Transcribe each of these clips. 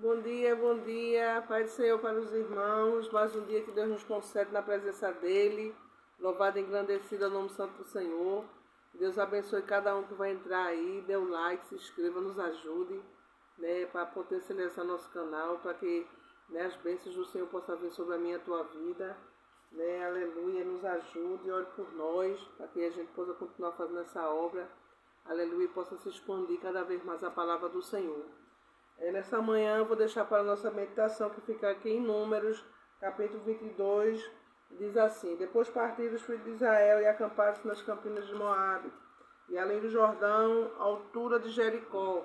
Bom dia, Pai do Senhor para os irmãos, mais um dia que Deus nos concede na presença dEle, louvado e engrandecido é o nome santo do Senhor. Deus abençoe cada um que vai entrar aí, dê o like, se inscreva, nos ajude, para potencializar nosso canal, para que as bênçãos do Senhor possam vir sobre a minha e a tua vida, aleluia, nos ajude, ore por nós, para que a gente possa continuar fazendo essa obra, aleluia, e possa se expandir cada vez mais a palavra do Senhor. Nessa manhã eu vou deixar para a nossa meditação que fica aqui em Números, capítulo 22, diz assim: Depois partiram os filhos de Israel e acamparam-se nas campinas de Moabe, e além do Jordão, à altura de Jericó.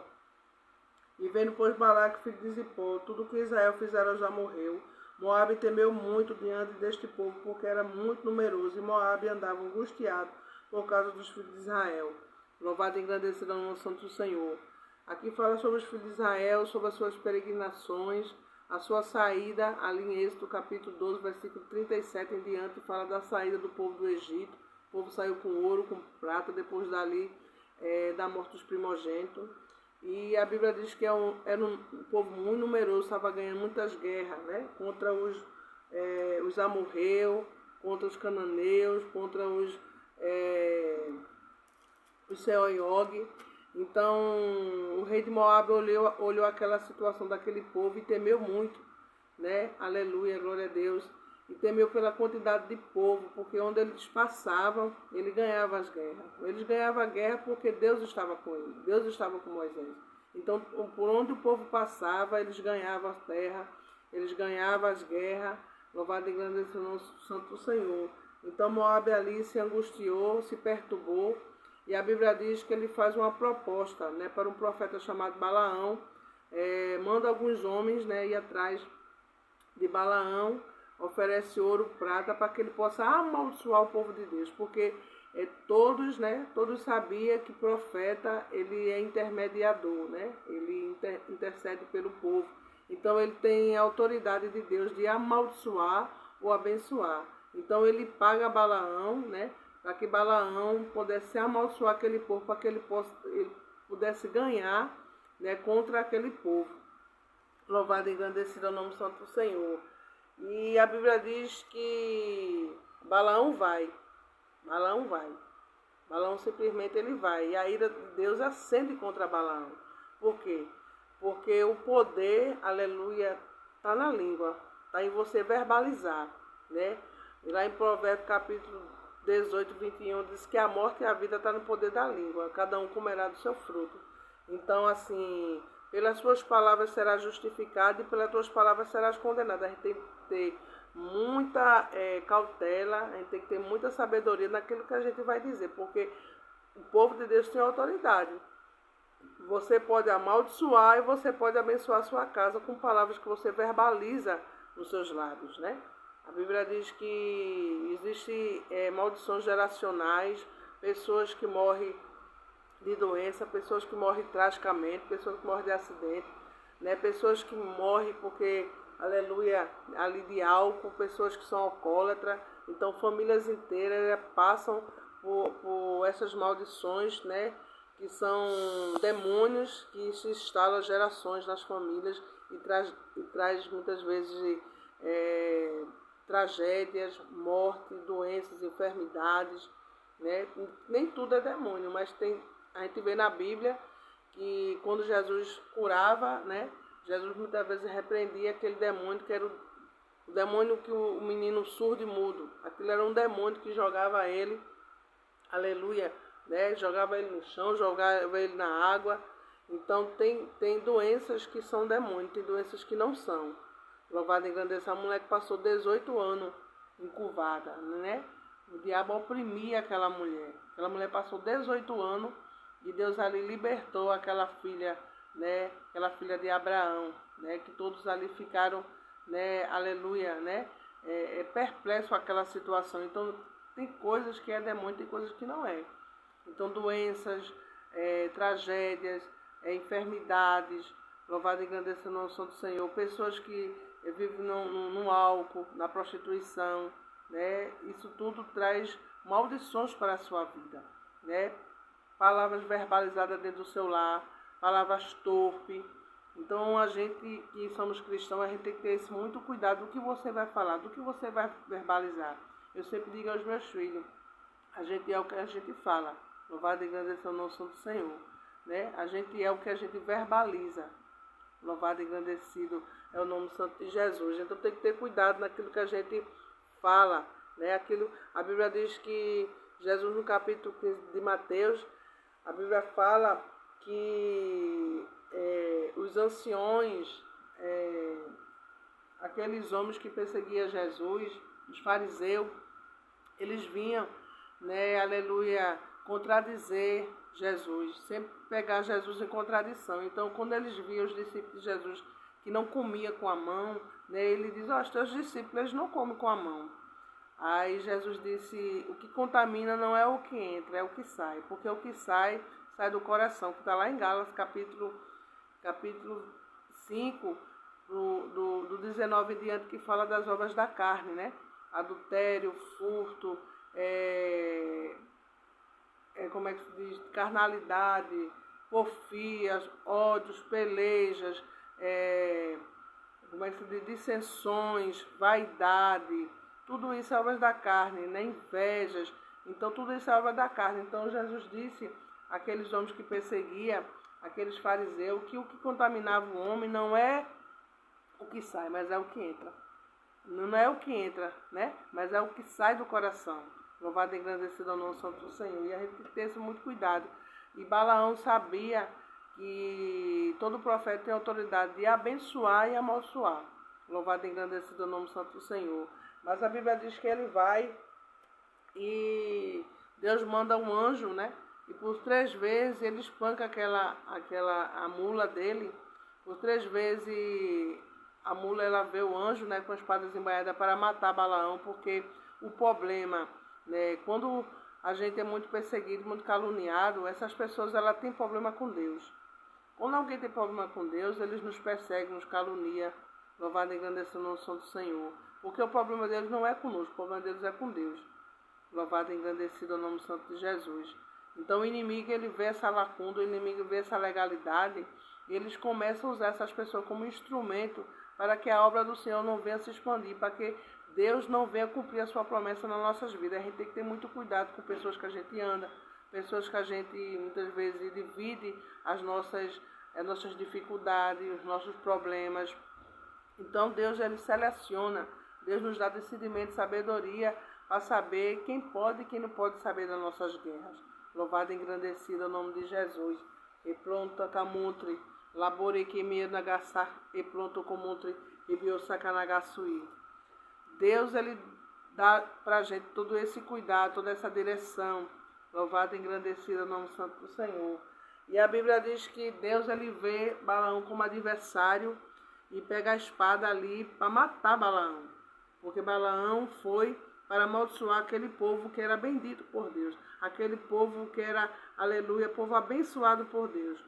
E vendo, pois, Balaque, filho de Zippor, tudo o que Israel fizera já morreu. Moabe temeu muito diante deste povo, porque era muito numeroso, e Moabe andava angustiado por causa dos filhos de Israel. Louvado e engrandecido é o nome santo do Senhor. Aqui fala sobre os filhos de Israel, sobre as suas peregrinações, a sua saída, ali em Êxodo capítulo 12, versículo 37 em diante, fala da saída do povo do Egito. O povo saiu com ouro, com prata, depois dali da morte dos primogênitos. E a Bíblia diz que era um povo muito numeroso, estava ganhando muitas guerras, contra os amorreus, contra os cananeus, contra os Seoiog. Então, o rei de Moabe olhou aquela situação daquele povo e temeu muito, Aleluia, glória a Deus. E temeu pela quantidade de povo, porque onde eles passavam, ele ganhava as guerras. Eles ganhavam a guerra porque Deus estava com ele, Deus estava com Moisés. Então, por onde o povo passava, eles ganhavam a terra, eles ganhavam as guerras. Louvado e engrandecido o nosso Santo Senhor. Então, Moabe ali se angustiou, se perturbou. E a Bíblia diz que ele faz uma proposta para um profeta chamado Balaão. Manda alguns homens ir atrás de Balaão, oferece ouro, prata, para que ele possa amaldiçoar o povo de Deus. Porque todos sabiam que o profeta ele é intermediador, ele intercede pelo povo. Então ele tem a autoridade de Deus de amaldiçoar ou abençoar. Então ele paga Balaão, para que Balaão pudesse amaldiçoar aquele povo, para que ele pudesse ganhar contra aquele povo. Louvado e engrandecido é o nome santo do Senhor. E a Bíblia diz que Balaão vai. Balaão simplesmente ele vai. E a ira de Deus acende contra Balaão. Por quê? Porque o poder, aleluia, está na língua. Está em você verbalizar, Lá em Provérbios capítulo 18, 21, diz que a morte e a vida estão no poder da língua. Cada um comerá do seu fruto. Então, assim, pelas suas palavras serás justificado e pelas tuas palavras serás condenado. A gente tem que ter muita cautela, a gente tem que ter muita sabedoria naquilo que a gente vai dizer, porque o povo de Deus tem autoridade. Você pode amaldiçoar e você pode abençoar a sua casa com palavras que você verbaliza nos seus lábios, A Bíblia diz que existem maldições geracionais, pessoas que morrem de doença, pessoas que morrem tragicamente, pessoas que morrem de acidente, pessoas que morrem porque, aleluia, ali de álcool, pessoas que são alcoólatras. Então famílias inteiras passam por essas maldições, que são demônios que se instalam gerações nas famílias e traz muitas vezes tragédias, morte, doenças, enfermidades, Nem tudo é demônio, mas a gente vê na Bíblia que quando Jesus curava, Jesus muitas vezes repreendia aquele demônio que era o demônio que o menino surdo e mudo. Aquilo era um demônio que jogava ele, aleluia, jogava ele no chão, jogava ele na água. Então tem doenças que são demônios, tem doenças que não são. Louvado e engrandecido, a mulher que passou 18 anos encurvada, O diabo oprimia aquela mulher. Aquela mulher passou 18 anos e Deus ali libertou aquela filha, Aquela filha de Abraão, Que todos ali ficaram, Aleluia, perplexo com aquela situação. Então tem coisas que é demônio, tem coisas que não é. Então doenças, tragédias, enfermidades, louvado e engrandecido o nome do Senhor, pessoas que vivem no álcool, na prostituição, Isso tudo traz maldições para a sua vida, Palavras verbalizadas dentro do seu lar, palavras torpes, Então, a gente que somos cristãos, a gente tem que ter esse muito cuidado do que você vai falar, do que você vai verbalizar. Eu sempre digo aos meus filhos, a gente é o que a gente fala. Louvado e engrandecido é o nome do Senhor. Né? A gente é o que a gente verbaliza. Louvado e engrandecido é o nome santo de Jesus. Então tem que ter cuidado naquilo que a gente fala. Né? A Bíblia diz que Jesus, no capítulo 15 de Mateus, a Bíblia fala que os anciões, aqueles homens que perseguiam Jesus, os fariseus, eles vinham, né, aleluia, contradizer Jesus, sempre pegar Jesus em contradição. Então, quando eles viam os discípulos de Jesus que não comia com a mão, né, ele diz, os teus discípulos eles não comem com a mão. Aí Jesus disse, o que contamina não é o que entra, é o que sai, porque o que sai do coração, que está lá em Gálatas, capítulo 5, do 19 em diante, que fala das obras da carne, né? Adultério, furto, como é que se diz? Carnalidade, porfias, ódios, pelejas, como é que se diz? Dissensões, vaidade, tudo isso é obras da carne, né? Invejas, então tudo isso é obra da carne. Então Jesus disse àqueles homens que perseguiam, aqueles fariseus, que o que contaminava o homem não é o que sai, mas é o que entra. Não é o que entra, né? Mas é o que sai do coração. Louvado e engrandecido ao nome santo do Senhor. E a gente tem que ter esse muito cuidado. E Balaão sabia que todo profeta tem autoridade de abençoar e amaldiçoar. Louvado e engrandecido ao nome santo do Senhor. Mas a Bíblia diz que ele vai e Deus manda um anjo, né? E por 3 vezes ele espanca a mula dele. Por 3 vezes a mula ela vê o anjo, né, com a espada desembainhada para matar Balaão, porque o problema, né, quando a gente é muito perseguido, muito caluniado, essas pessoas elas têm problema com Deus. Quando alguém tem problema com Deus, eles nos perseguem, nos caluniam. Louvado e engrandecido o nome do Senhor. Porque o problema deles não é conosco, o problema deles é com Deus. Louvado e engrandecido o nome santo de Jesus. Então o inimigo ele vê essa lacuna, o inimigo vê essa legalidade, e eles começam a usar essas pessoas como instrumento para que a obra do Senhor não venha se expandir, para que Deus não venha cumprir a sua promessa nas nossas vidas. A gente tem que ter muito cuidado com pessoas que a gente anda, pessoas que a gente muitas vezes divide as nossas dificuldades, os nossos problemas. Então Deus ele seleciona, Deus nos dá discernimento e sabedoria para saber quem pode e quem não pode saber das nossas guerras. Louvado e engrandecido o nome de Jesus. E pronto a camuntre, labore que me nagaçar, e pronto comuntre, e biosacanagasui. Deus ele dá para a gente todo esse cuidado, toda essa direção. Louvado e engrandecido o nome santo do Senhor. E a Bíblia diz que Deus ele vê Balaão como adversário e pega a espada ali para matar Balaão. Porque Balaão foi para amaldiçoar aquele povo que era bendito por Deus. Aquele povo que era, aleluia, povo abençoado por Deus.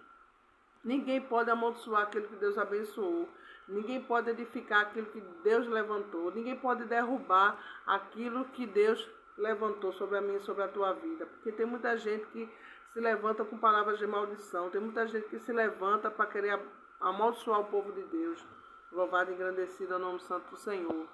Ninguém pode amaldiçoar aquilo que Deus abençoou. Ninguém pode edificar aquilo que Deus levantou. Ninguém pode derrubar aquilo que Deus levantou sobre a minha e sobre a tua vida. Porque tem muita gente que se levanta com palavras de maldição. Tem muita gente que se levanta para querer amaldiçoar o povo de Deus. Louvado e engrandecido é o nome santo do Senhor.